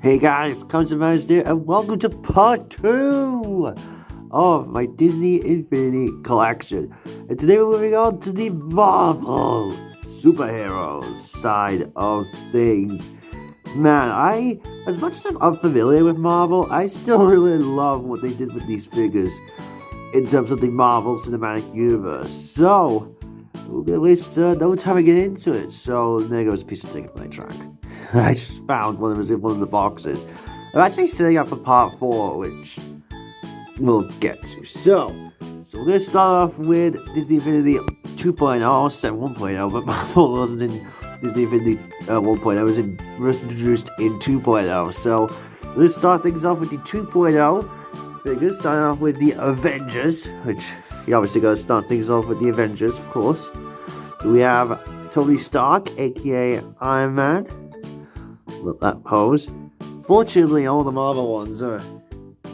Hey guys, Consummers here, and welcome to part 2 of my Disney Infinity collection. And today we're moving on to the Marvel superheroes side of things. Man, as much as I'm unfamiliar with Marvel, I still really love what they did with these figures in terms of the Marvel Cinematic Universe. So, we're gonna waste no time to get into it. So, there goes a piece of ticket play track. I just found one of the boxes. I'm actually setting up for part 4, which we'll get to. So we're going to start off with Disney Infinity 2.0. I almost said 1.0, but Marvel wasn't in Disney Infinity 1.0. It was introduced in 2.0. So let's start things off with the 2.0 figures. Starting off with the Avengers, which you obviously got to start things off with the Avengers, of course. So we have Tony Stark, aka Iron Man. Look that pose. Fortunately, all the Marvel ones are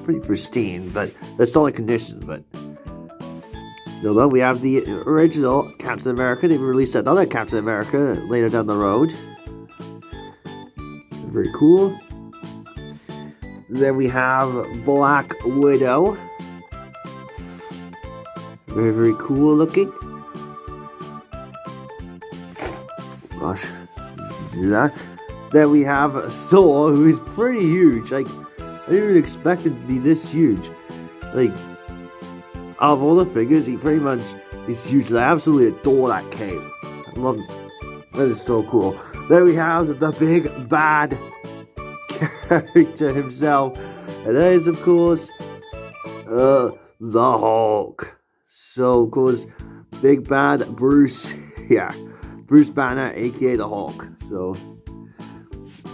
pretty pristine, but they're still in condition. But still, though, we have the original Captain America. They released another Captain America later down the road. Very cool. Then we have Black Widow. Very, very cool looking. Gosh, do that. Then we have Thor, who is pretty huge. Like, I didn't even expect him to be this huge. Like, out of all the figures, he pretty much is huge. I absolutely adore that cape. I love it. That is so cool. Then we have the big bad character himself. And that is, of course, the Hulk. So, of course, big bad Bruce. Yeah, Bruce Banner, aka the Hulk. So,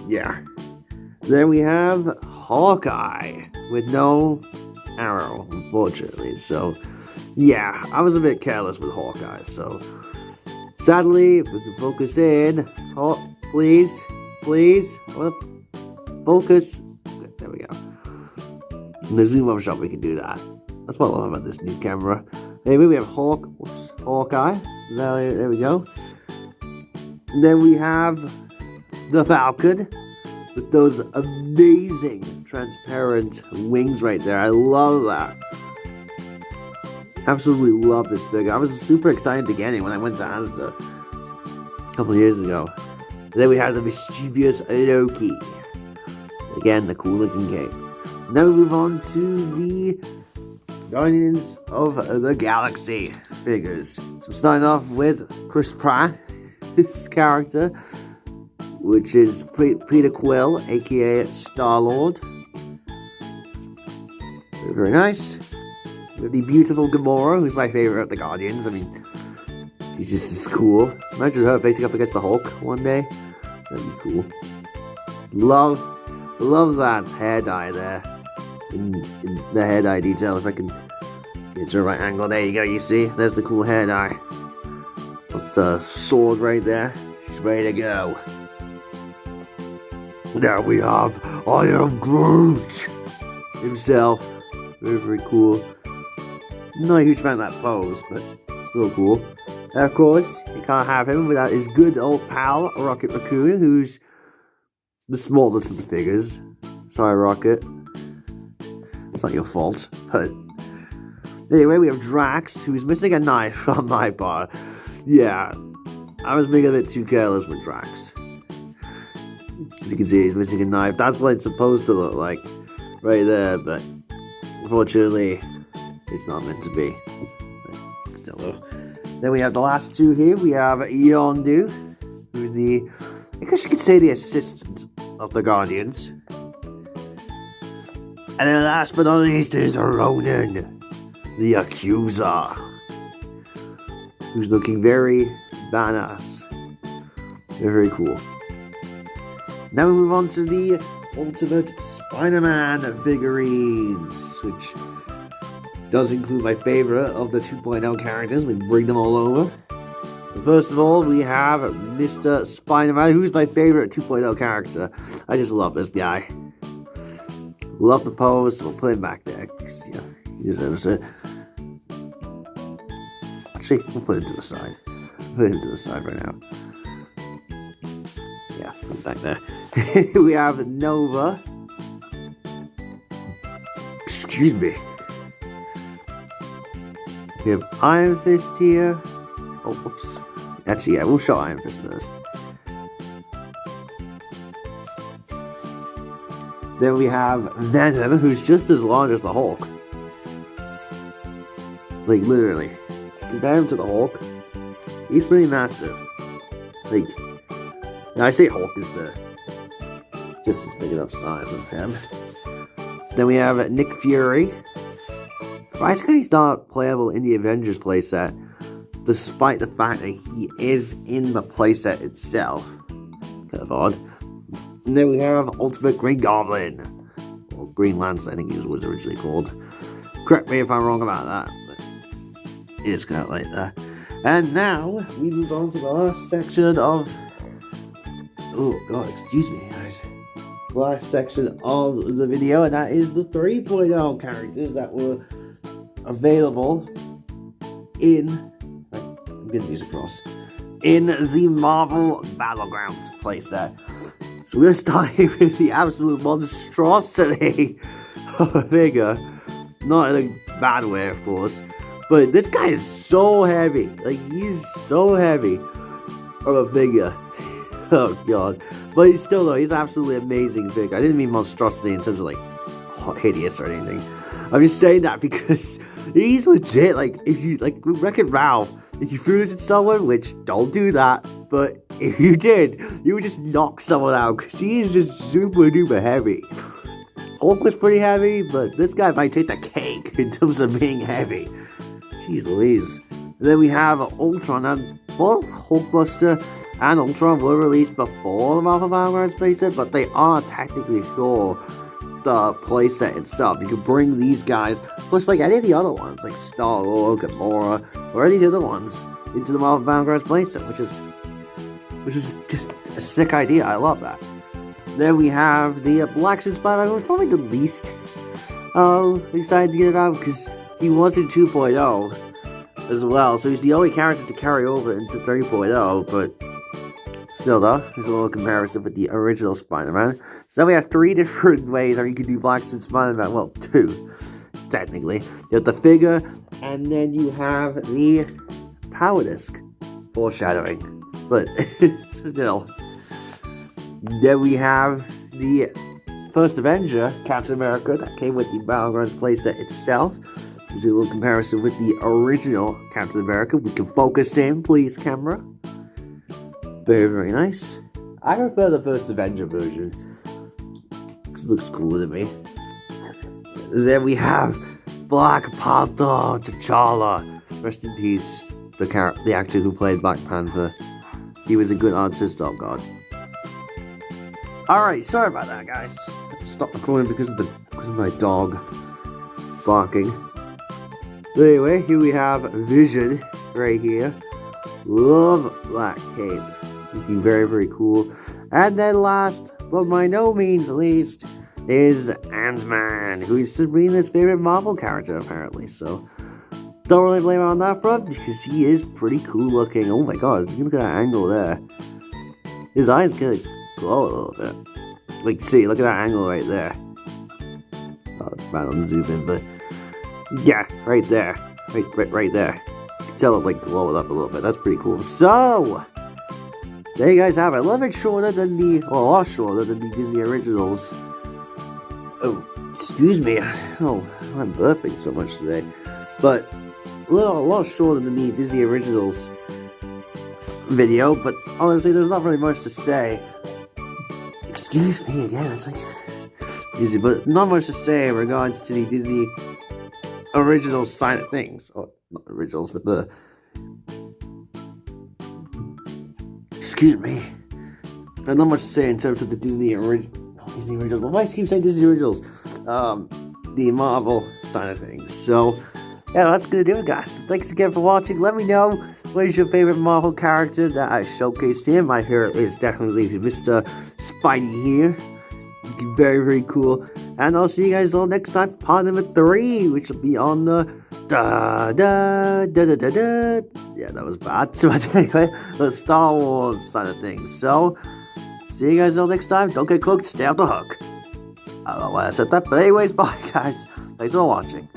yeah. Then we have Hawkeye with no arrow, unfortunately. So, yeah, I was a bit careless with Hawkeye. So, sadly, if we can focus in, please, I want to focus. Okay, there we go. In the zoom up shot, we can do that. That's what I love about this new camera. Anyway, we have Hawkeye. So there we go. And then we have the Falcon with those amazing transparent wings right there. I love that. Absolutely love this figure. I was super excited to get it when I went to Asda a couple of years ago. And then we have the mischievous Loki. Again, the cool looking cape. Now we move on to the Guardians of the Galaxy figures. So starting off with Chris Pratt, his character, which is Peter Quill, aka Star-Lord. Very nice. We have the beautiful Gamora, who's my favorite of the Guardians. I mean, she's just as cool. Imagine her facing up against the Hulk one day. That'd be cool. Love that hair dye there. In the hair dye detail, if I can get to the right angle. There you go, you see? There's the cool hair dye. With the sword right there. She's ready to go. Now we have Iron Groot himself. Very, very cool. Not a huge fan of that pose, but still cool. And of course, you can't have him without his good old pal, Rocket Raccoon, who's the smallest of the figures. Sorry, Rocket. It's not your fault, but anyway, we have Drax, who's missing a knife on my part. Yeah, I was being a bit too careless with Drax. As you can see, he's missing a knife. That's what it's supposed to look like, right there, but unfortunately, it's not meant to be. But still, though. Then we have the last two here. We have Yondu, who's I guess you could say the assistant of the Guardians. And then last but not least is Ronan, the Accuser, who's looking very badass. Very cool. Now we move on to the Ultimate Spider-Man figurines, which does include my favorite of the 2.0 characters. We bring them all over. So first of all, we have Mr. Spider-Man, who's my favorite 2.0 character. I just love this guy. Love the pose. We'll put him back there. Yeah, he deserves it. Actually, we'll put him to the side. Put him to the side right now. Yeah, back there. We have Nova. Excuse me. We have Iron Fist here. Oh, whoops. Actually, yeah, we'll show Iron Fist first. Then we have Venom, who's just as large as the Hulk. Like, literally. Compare him to the Hulk. He's pretty massive. Like, now I say Hulk is just as big enough size as him. Then we have Nick Fury. Basically, he's not playable in the Avengers playset, despite the fact that he is in the playset itself. Kind of odd. And then we have Ultimate Green Goblin. Or Green Lantern, I think he was originally called. Correct me if I'm wrong about that, but it is kind of like that. And now, we move on to the last section of... Oh god, excuse me guys. Last section of the video, and that is the 3.0 characters that were available in... I'm getting these across. In the Marvel Battlegrounds playset. So we're starting with the absolute monstrosity of a figure. Not in a bad way, of course. But this guy is so heavy. Like, he's so heavy of a figure. Oh, God. But he's still, though, he's an absolutely amazing figure. I didn't mean monstrosity in terms of, like, hideous or anything. I'm just saying that because he's legit. Like, if you, like, Wreck-It Ralph, if you threw this at someone, which, don't do that, but if you did, you would just knock someone out, because he is just super duper heavy. Hulk was pretty heavy, but this guy might take the cake in terms of being heavy. Jeez Louise. And then we have Ultron, and both Hulkbuster and Ultron were released before the Marvel Battlegrounds playset, but they are technically for the playset itself. You can bring these guys, plus like any of the other ones, like Star-Lord, Gamora, or any of the other ones, into the Marvel Battlegrounds playset, which is just a sick idea. I love that. Then we have the Black Suit Spider-Man, who was probably the least excited to get it out, because he was in 2.0 as well, so he's the only character to carry over into 3.0, but still though, there's a little comparison with the original Spider-Man. So then we have 3 different ways how you can do Black Suit Spider-Man, well, 2, technically. You have the figure, and then you have the Power Disc, foreshadowing. But still. Then we have the first Avenger, Captain America, that came with the Battlegrounds playset itself. There's a little comparison with the original Captain America. We can focus in, please, camera. Very, very nice. I prefer the first Avenger version, because it looks cooler to me. Then we have Black Panther, T'Challa. Rest in peace, the actor who played Black Panther. He was a good artist, oh god. Alright, sorry about that, guys. Stop recording because of my dog barking. But anyway, here we have Vision right here. Love Black Cape. Looking very, very cool. And then last, but by no means least, is Ant-Man, who is Sabrina's favorite Marvel character, apparently. So, don't really blame him on that front, because he is pretty cool looking. Oh my god, you look at that angle there. His eyes kind of glow a little bit. Like, see, look at that angle right there. Oh, it's bad on the zoom in, but yeah, right there. Right there. You can tell it, like, glow it up a little bit. That's pretty cool. So, there you guys have it. A little bit shorter than a lot shorter than the Disney originals. Oh, excuse me. Oh, I'm burping so much today. But a lot shorter than the Disney originals video, but honestly, there's not really much to say. Excuse me again, it's like easy, but not much to say in regards to the Disney original side of things. Or not originals, but the excuse me. There's not much to say in terms of the Disney originals. Why do I keep saying Disney originals? The Marvel side of things. So yeah, that's gonna do it, guys. Thanks again for watching. Let me know what is your favorite Marvel character that I showcased here. My favorite is definitely Mr. Spidey here. Looking very, very cool. And I'll see you guys all next time, part number 3, which will be on the yeah, that was bad. So anyway, the Star Wars side of things. So See you guys all next time. Don't get cooked. Stay off the hook. I don't know why I said that, but anyways, bye guys. Thanks for watching.